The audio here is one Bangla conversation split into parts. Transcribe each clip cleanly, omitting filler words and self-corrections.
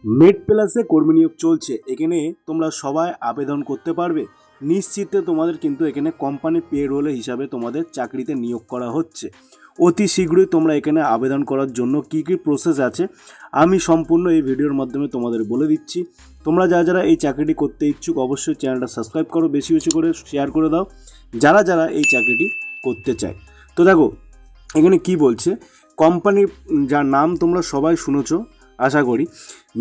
মেড প্লাসে কর্মী নিয়োগ চলছে। এখানে তোমরা সবাই আবেদন করতে পারবে। নিশ্চিতে তোমাদের কিন্তু এখানে কোম্পানি পেরোলে হিসাবে তোমাদের চাকরিতে নিয়োগ করা হচ্ছে। অতি শীঘ্রই তোমরা এখানে আবেদন করার জন্য কী কী প্রসেস আছে আমি সম্পূর্ণ এই ভিডিওর মাধ্যমে তোমাদের বলে দিচ্ছি। তোমরা যারা এই চাকরিটি করতে ইচ্ছুক অবশ্যই চ্যানেলটা সাবস্ক্রাইব করো, বেশি বেশি করে শেয়ার করে দাও যারা এই চাকরিটি করতে চায়। তো দেখো এখানে কি বলছে, কোম্পানির যার নাম তোমরা সবাই শুনেছো আশা করি,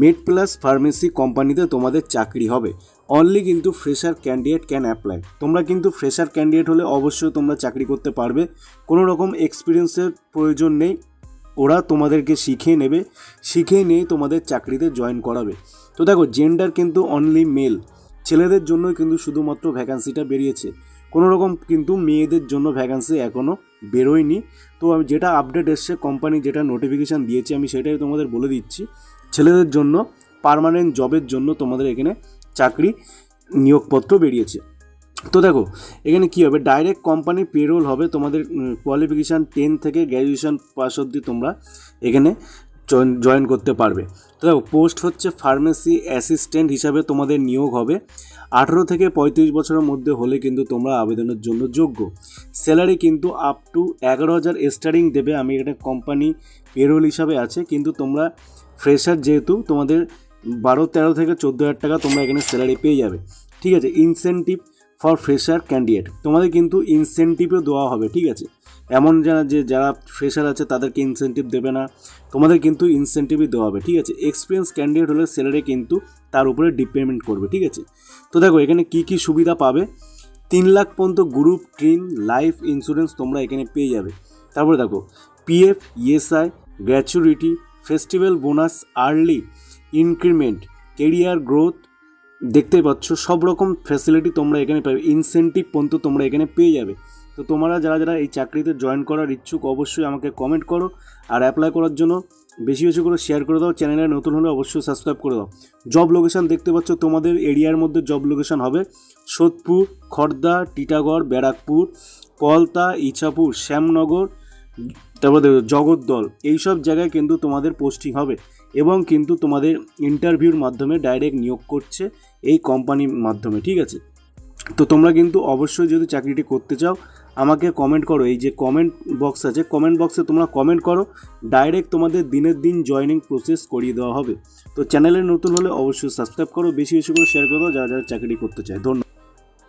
মেড প্লাস ফার্মেসি কোম্পানিতে তোমাদের চাকরি হবে। অনলি কিন্তু ফ্রেশার ক্যান্ডিডেট ক্যান অ্যাপ্লাই। তোমরা কিন্তু ফ্রেশার ক্যান্ডিডেট হলে অবশ্যই তোমরা চাকরি করতে পারবে, কোনো রকম এক্সপিরিয়েন্সের প্রয়োজন নেই। ওরা তোমাদেরকে শিখিয়ে নেবে, শিখিয়ে নিয়ে তোমাদের চাকরিতে জয়েন করাবে। তো দেখো জেন্ডার কিন্তু অনলি মেল, ছেলেদের জন্যই কিন্তু শুধুমাত্র ভ্যাকান্সিটা বেরিয়েছে, কোনো রকম কিন্তু মেয়েদের জন্য ভ্যাকান্সি এখনও বেরোয়নি। তো আমি যেটা আপডেট এসছে, কোম্পানি যেটা নোটিফিকেশান দিয়েছে আমি সেটাই তোমাদের বলে দিচ্ছি। ছেলেদের জন্য পার্মানেন্ট জবের জন্য তোমাদের এখানে চাকরি নিয়োগপত্র বেরিয়েছে। তো দেখো এখানে কী হবে, ডাইরেক্ট কোম্পানি পেরোল হবে। তোমাদের কোয়ালিফিকেশান 10 থেকে গ্র্যাজুয়েশন পাস অবধি তোমরা এখানে জয়েন করতে পারবে। তো দেখো পোস্ট হচ্ছে ফার্মেসি অ্যাসিস্ট্যান্ট হিসাবে তোমাদের নিয়োগ হবে। 18 থেকে 35 বছরের মধ্যে হলে কিন্তু তোমরা আবেদনের জন্য যোগ্য। স্যালারি কিন্তু আপ টু 11,000 স্টার্টিং দেবে। আমি এখানে কোম্পানি পেরোল হিসাবে আছে, কিন্তু তোমরা ফ্রেশার যেহেতু তোমাদের 12-13 থেকে 14,000 টাকা তোমরা এখানে স্যালারি পেয়ে যাবে। ঠিক আছে, ইনসেনটিভ ফর ফ্রেশার ক্যান্ডিডেট, তোমাদের কিন্তু ইনসেনটিভও দেওয়া হবে। ঠিক আছে, এমন যারা ফ্রেশার আছে তাদেরকে ইনসেনটিভ দেবে না, তোমাদের কিন্তু ইনসেনটিভই দেওয়া হবে। ঠিক আছে, এক্সপিরিয়েন্স ক্যান্ডিডেট হলে স্যালারি কিন্তু তার উপরে ডিপেন্ড করবে। ঠিক আছে, তো দেখো এখানে কি কি সুবিধা পাবে। 3 লাখ পর্যন্ত গ্রুপ ট্রিন লাইফ ইন্স্যুরেন্স তোমরা এখানে পেয়ে যাবে। তারপরে দেখো PF, ESI, gratuity, festival bonus, early increment, career growth, দেখতে পাচ্ছ সব রকম ফ্যাসিলিটি তোমরা এখানে পাবে। ইনসেন্টিভ পর্যন্ত তোমরা এখানে পেয়ে যাবে। তো তোমরা যারা এই চাকরিতে জয়েন করার ইচ্ছুক অবশ্যই আমাকে কমেন্ট করো, আর অ্যাপ্লাই করার জন্য বেশি বেশি করে শেয়ার করে দাও। চ্যানেলে নতুন হলে অবশ্যই সাবস্ক্রাইব করে দাও। জব লোকেশান দেখতে পাচ্ছ, তোমাদের এরিয়ার মধ্যে জব লোকেশান হবে সোদপুর, খড়দা, টিটাগড়, ব্যারাকপুর, পলতা, ইছাপুর, শ্যামনগর, তারপরে জগদ্দল, এইসব জায়গায় কিন্তু তোমাদের পোস্টিং হবে এবং কিন্তু তোমাদের ইন্টারভিউর মাধ্যমে ডাইরেক্ট নিয়োগ করছে এই কোম্পানির মাধ্যমে। ঠিক আছে, তো তোমরা কিন্তু অবশ্যই যদি চাকরিটি করতে চাও আমাকে কমেন্ট করো। এই যে কমেন্ট বক্স আছে, কমেন্ট বক্সে তোমরা কমেন্ট করো, ডাইরেক্ট তোমাদের দিনের দিন জয়েনিং প্রসেস করিয়ে দেওয়া হবে। তো চ্যানেলে নতুন হলে অবশ্যই সাবস্ক্রাইব করো, বেশি বেশি করে শেয়ার করে দাও যারা চাকরি করতে চায়। ধন্যবাদ।